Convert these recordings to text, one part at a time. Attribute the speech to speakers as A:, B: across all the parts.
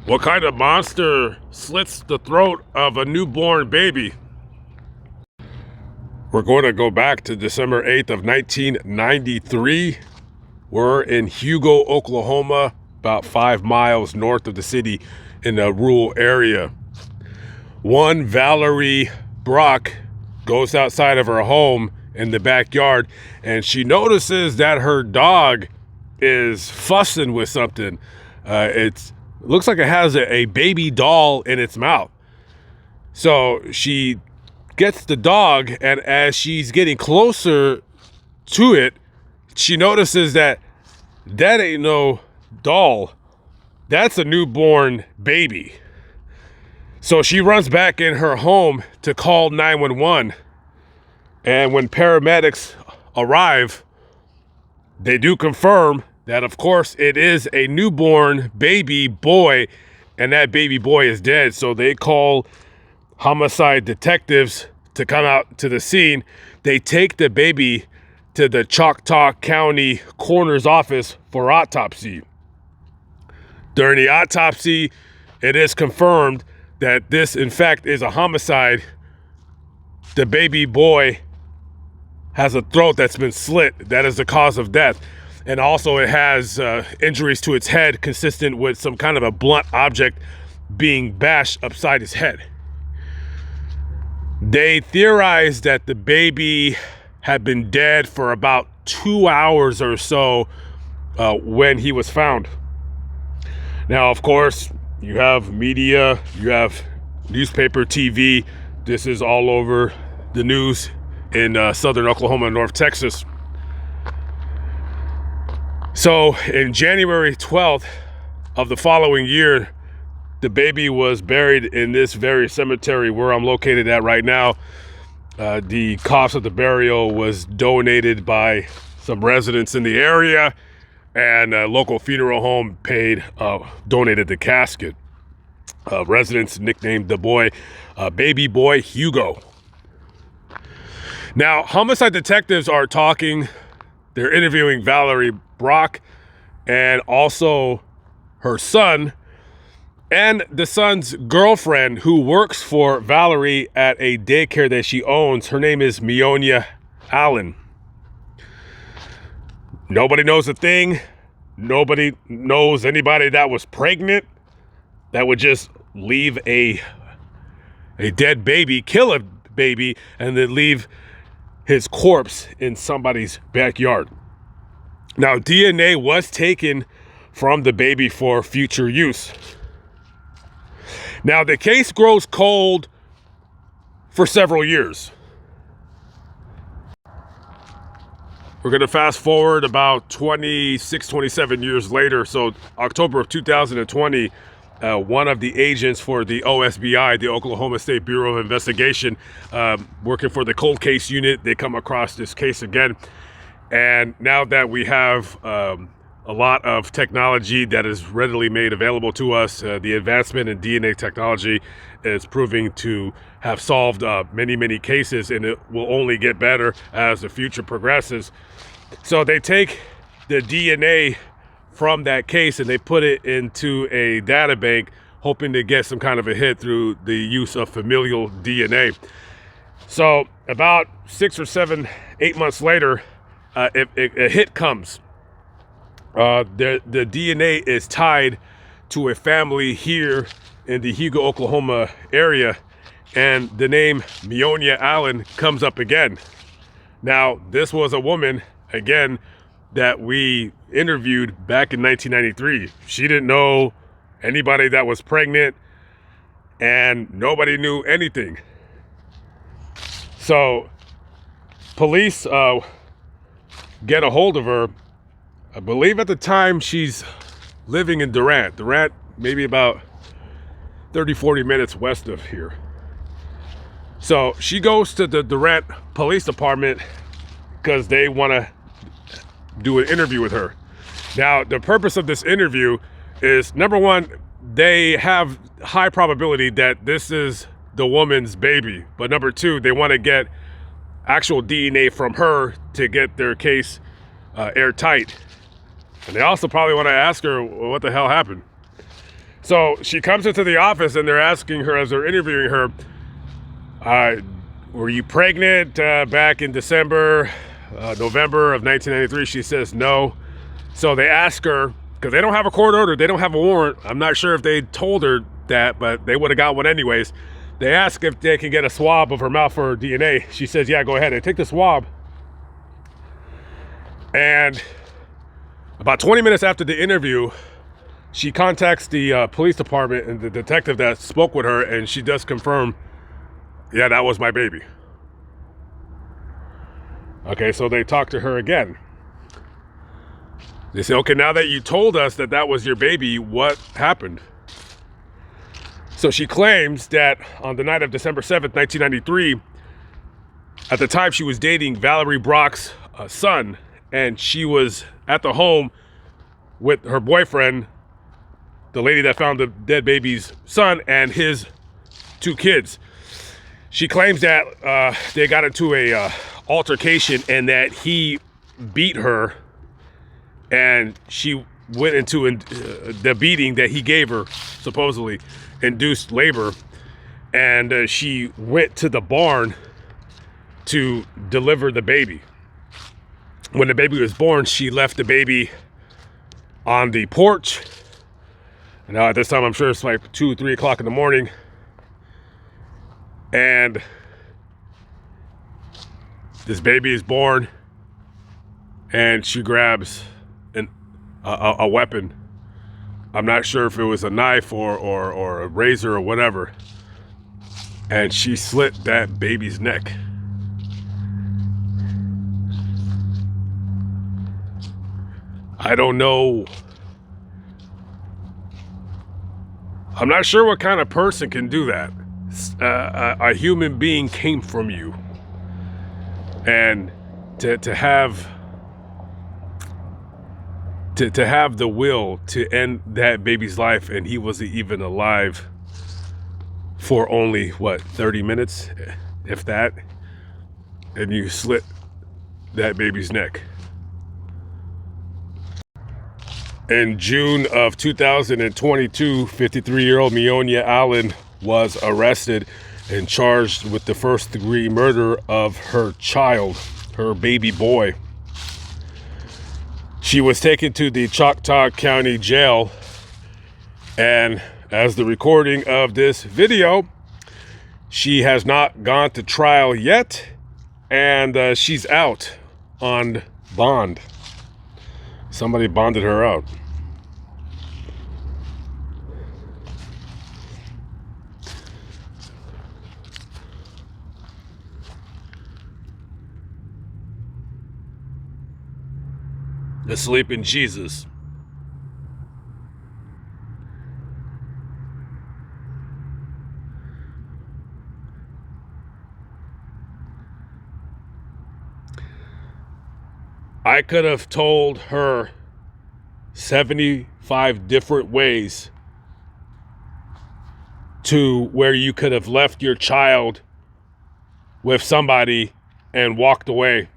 A: What kind of monster slits the throat of a newborn baby? We're going to go back to December 8th of 1993. We're in Hugo, Oklahoma, about 5 miles north of the city in a rural area. One Valerie Brock goes outside of her home in the backyard and she notices that her dog is fussing with something. It looks like it has a baby doll in its mouth. So she gets the dog, and as she's getting closer to it, she notices that ain't no doll. That's a newborn baby. So she runs back in her home to call 911. And when paramedics arrive, they do confirm that, of course, it is a newborn baby boy, and that baby boy is dead. So they call homicide detectives to come out to the scene. They take the baby to the Choctaw County coroner's office for autopsy. During the autopsy, it is confirmed that this, in fact, is a homicide. The baby boy has a throat that's been slit. That is the cause of death. And also it has injuries to its head consistent with some kind of a blunt object being bashed upside his head. They theorized that the baby had been dead for about 2 hours or so when he was found. Now, of course, you have media, you have newspaper, TV. This is all over the news in southern Oklahoma and North Texas. So in January 12th of the following year, the baby was buried in this very cemetery where I'm located at right now. The cost of the burial was donated by some residents in the area, and a local funeral home donated the casket. Residents nicknamed the boy Baby Boy Hugo. Now, homicide detectives are talking. They're interviewing Valerie Brock and also her son and the son's girlfriend who works for Valerie at a daycare that she owns. Her name is Mionia Allen. Nobody knows a thing. Nobody knows anybody that was pregnant that would just leave a dead baby, kill a baby, and then leave his corpse in somebody's backyard. Now, DNA was taken from the baby for future use. Now, the case grows cold for several years. We're going to fast forward about 26, 27 years later. So October of 2020, one of the agents for the OSBI, the Oklahoma State Bureau of Investigation, working for the cold case unit, they come across this case again. And now that we have a lot of technology that is readily made available to us, the advancement in DNA technology is proving to have solved many, many cases, and it will only get better as the future progresses. So they take the DNA from that case and they put it into a data bank, hoping to get some kind of a hit through the use of familial DNA. So about 6 or 7, 8 months later, a hit comes. The DNA is tied to a family here in the Hugo, Oklahoma area, and the name Mionia Allen comes up again. Now, this was a woman, again, that we interviewed back in 1993. She didn't know anybody that was pregnant, and nobody knew anything. So police get a hold of her. I believe at the time she's living in Durant, maybe about 30, 40 minutes west of here. So she goes to the Durant Police Department because they want to do an interview with her. Now, the purpose of this interview is, number one, they have high probability that this is the woman's baby. But number two, they want to get actual DNA from her to get their case airtight. And they also probably want to ask her what the hell happened. So she comes into the office and they're asking her, as they're interviewing her, were you pregnant back in November of 1993? She says no. So they ask her, because they don't have a court order, they don't have a warrant. I'm not sure if they told her that, but they would have got one anyways. They ask if they can get a swab of her mouth for DNA. She says, yeah, go ahead. They take the swab. And about 20 minutes after the interview, she contacts the police department and the detective that spoke with her, and she does confirm, yeah, that was my baby. Okay, so they talk to her again. They say, okay, now that you told us that that was your baby, what happened? So she claims that on the night of December 7th, 1993, at the time she was dating Valerie Brock's son, and she was at the home with her boyfriend, the lady that found the dead baby's son, and his 2 kids. She claims that they got into a altercation and that he beat her, and she went into the beating that he gave her, supposedly induced labor, and she went to the barn to deliver the baby. When the baby was born, she left the baby on the porch. And now at this time, I'm sure it's like 2 or 3 o'clock in the morning. And this baby is born, and she grabs a weapon. I'm not sure if it was a knife or a razor or whatever. And she slit that baby's neck. I don't know. I'm not sure what kind of person can do that. A human being came from you. And to have the will to end that baby's life, and he wasn't even alive for only, 30 minutes, if that, and you slit that baby's neck. In June of 2022, 53-year-old Mionia Allen was arrested and charged with the first-degree murder of her child, her baby boy. She was taken to the Choctaw County Jail, and as the recording of this video, she has not gone to trial yet, and she's out on bond. Somebody bonded her out. Asleep in Jesus. I could have told her 75 different ways to where you could have left your child with somebody and walked away.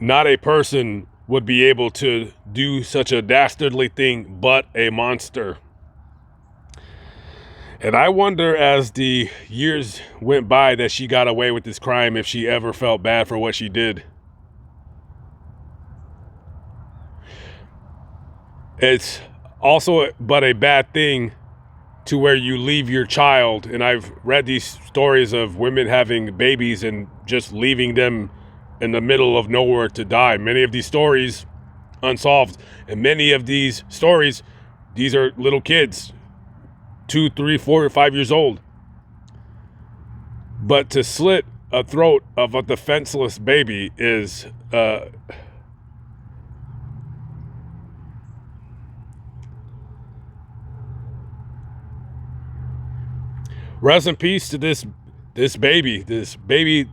A: Not a person would be able to do such a dastardly thing, but a monster. And I wonder, as the years went by that she got away with this crime, if she ever felt bad for what she did. It's also but a bad thing to where you leave your child. And I've read these stories of women having babies and just leaving them in the middle of nowhere to die. Many of these stories unsolved, and many of these stories, these are little kids, 2, 3, 4, or 5 years old. But to slit a throat of a defenseless baby is rest in peace to this baby. This baby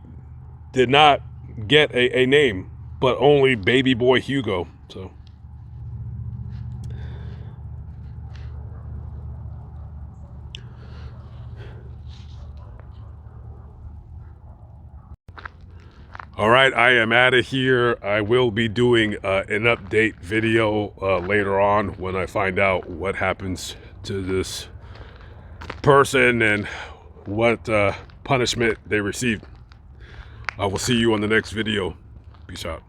A: did not get a name, but only baby boy Hugo. So All right, I am out of here. I will be doing an update video later on when I find out what happens to this person and what punishment they received. I will see you on the next video. Peace out.